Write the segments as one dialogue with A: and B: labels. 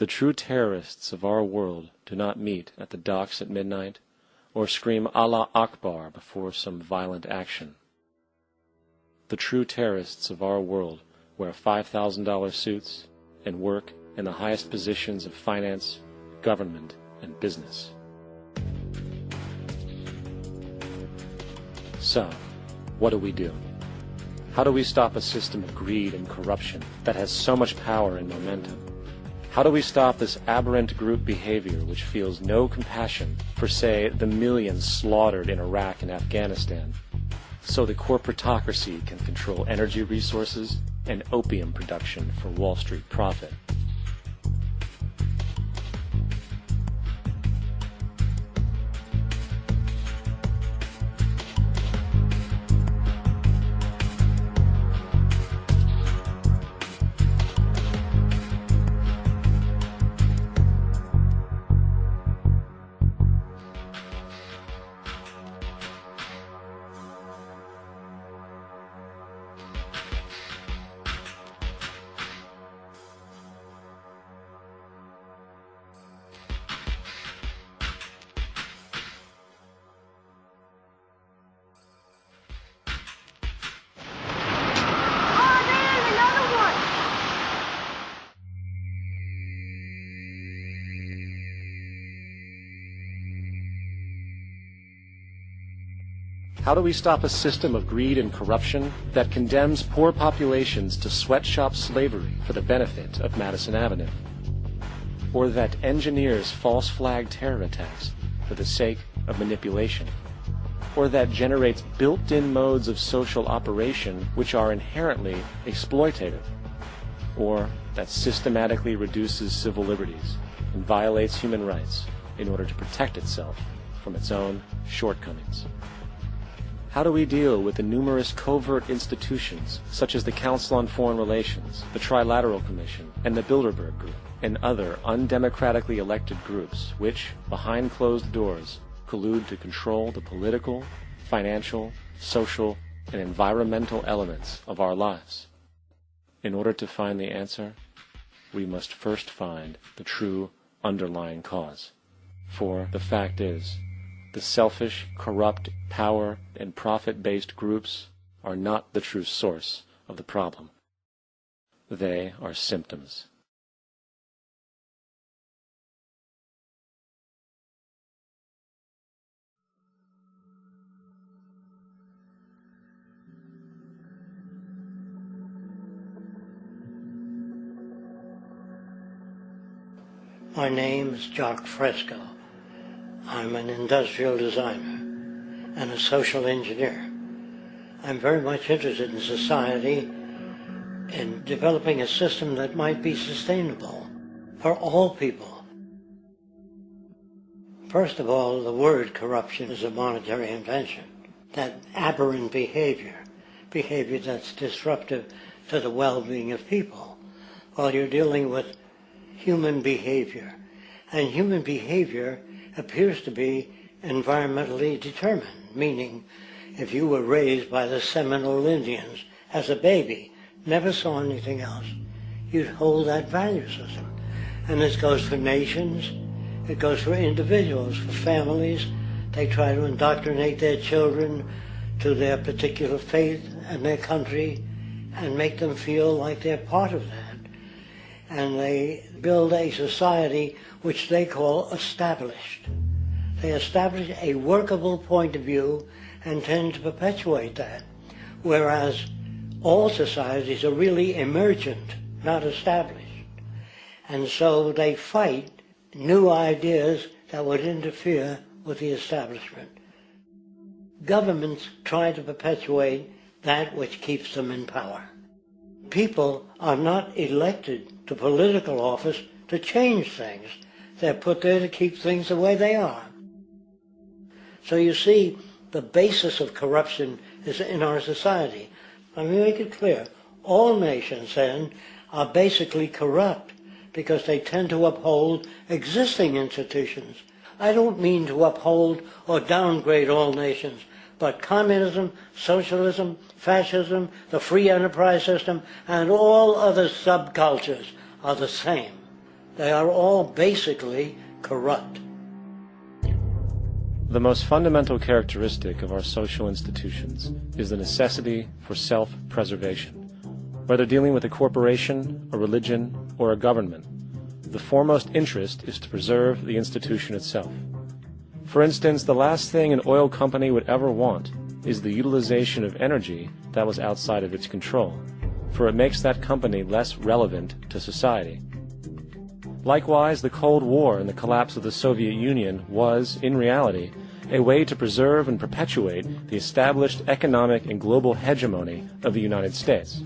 A: The true terrorists of our world do not meet at the docks at midnight or scream Allah Akbar before some violent action. The true terrorists of our world wear $5,000 suits and work in the highest positions of finance, government, and business. So, what do? How do we stop a system of greed and corruption that has so much power and momentum? How do we stop this aberrant group behavior which feels no compassion for, say, the millions slaughtered in Iraq and Afghanistan, so the corporatocracy can control energy resources and opium production for Wall Street profit? How do we stop a system of greed and corruption that condemns poor populations to sweatshop slavery for the benefit of Madison Avenue? Or that engineers false flag terror attacks for the sake of manipulation? Or that generates built-in modes of social operation which are inherently exploitative? Or that systematically reduces civil liberties and violates human rights in order to protect itself from its own shortcomings? How do we deal with the numerous covert institutions, such as the Council on Foreign Relations, the Trilateral Commission, and the Bilderberg Group, and other undemocratically elected groups which, behind closed doors, collude to control the political, financial, social, and environmental elements of our lives? In order to find the answer, we must first find the true underlying cause. For the fact is, the selfish, corrupt, power, and profit-based groups are not the true source of the problem. They are symptoms.
B: My name is Jock Fresco. I'm an industrial designer and a social engineer. I'm very much interested in society and developing a system that might be sustainable for all people. First of all, the word corruption is a monetary invention. That aberrant behavior that's disruptive to the well-being of people, while you're dealing with human behavior. And human behavior appears to be environmentally determined, meaning if you were raised by the Seminole Indians as a baby, never saw anything else, you'd hold that value system. And this goes for nations, it goes for individuals, for families. They try to indoctrinate their children to their particular faith and their country and make them feel like they're part of that. And they build a society which they call established. They establish a workable point of view and tend to perpetuate that, whereas all societies are really emergent, not established. And so they fight new ideas that would interfere with the establishment. Governments try to perpetuate that which keeps them in power. People are not elected to political office to change things. They're put there to keep things the way they are. So you see, the basis of corruption is in our society. Let me make it clear. All nations, then, are basically corrupt because they tend to uphold existing institutions. I don't mean to uphold or downgrade all nations, but communism, socialism, fascism, the free enterprise system, and all other subcultures are the same. They are all basically corrupt.
A: The most fundamental characteristic of our social institutions is the necessity for self-preservation. Whether dealing with a corporation, a religion, or a government, the foremost interest is to preserve the institution itself. For instance, the last thing an oil company would ever want is the utilization of energy that was outside of its control, for it makes that company less relevant to society. Likewise, the Cold War and the collapse of the Soviet Union was, in reality, a way to preserve and perpetuate the established economic and global hegemony of the United States.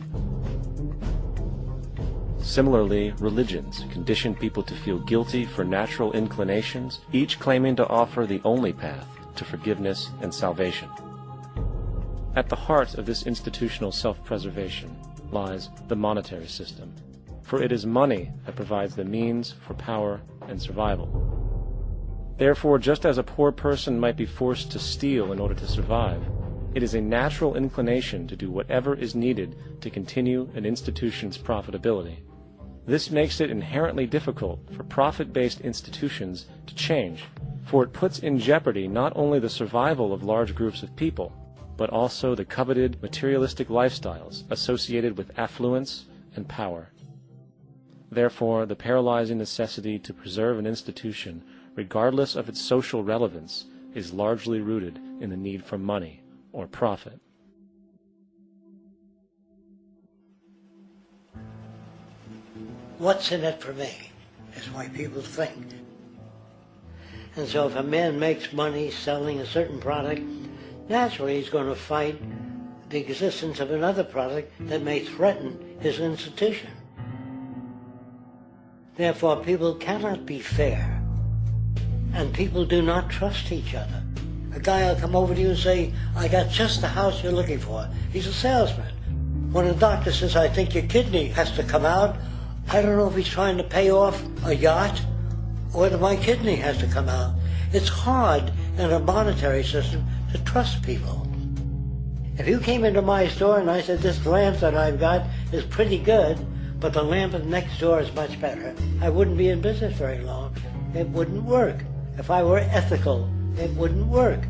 A: Similarly, religions condition people to feel guilty for natural inclinations, each claiming to offer the only path to forgiveness and salvation. At the heart of this institutional self-preservation lies the monetary system, for it is money that provides the means for power and survival. Therefore, just as a poor person might be forced to steal in order to survive, it is a natural inclination to do whatever is needed to continue an institution's profitability. This makes it inherently difficult for profit-based institutions to change, for it puts in jeopardy not only the survival of large groups of people, but also the coveted materialistic lifestyles associated with affluence and power. Therefore, the paralyzing necessity to preserve an institution, regardless of its social relevance, is largely rooted in the need for money or profit.
B: What's in it for me is why people think. And so if a man makes money selling a certain product, naturally he's going to fight the existence of another product that may threaten his institution. Therefore, people cannot be fair, and people do not trust each other. A guy will come over to you and say, I got just the house you're looking for. He's a salesman. When a doctor says, I think your kidney has to come out, I don't know if he's trying to pay off a yacht or that my kidney has to come out. It's hard in a monetary system to trust people. If you came into my store and I said, this lamp that I've got is pretty good, but the lamp next door is much better, I wouldn't be in business very long. It wouldn't work. If I were ethical, it wouldn't work.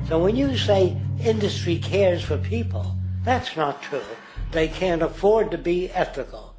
B: So when you say industry cares for people, that's not true. They can't afford to be ethical.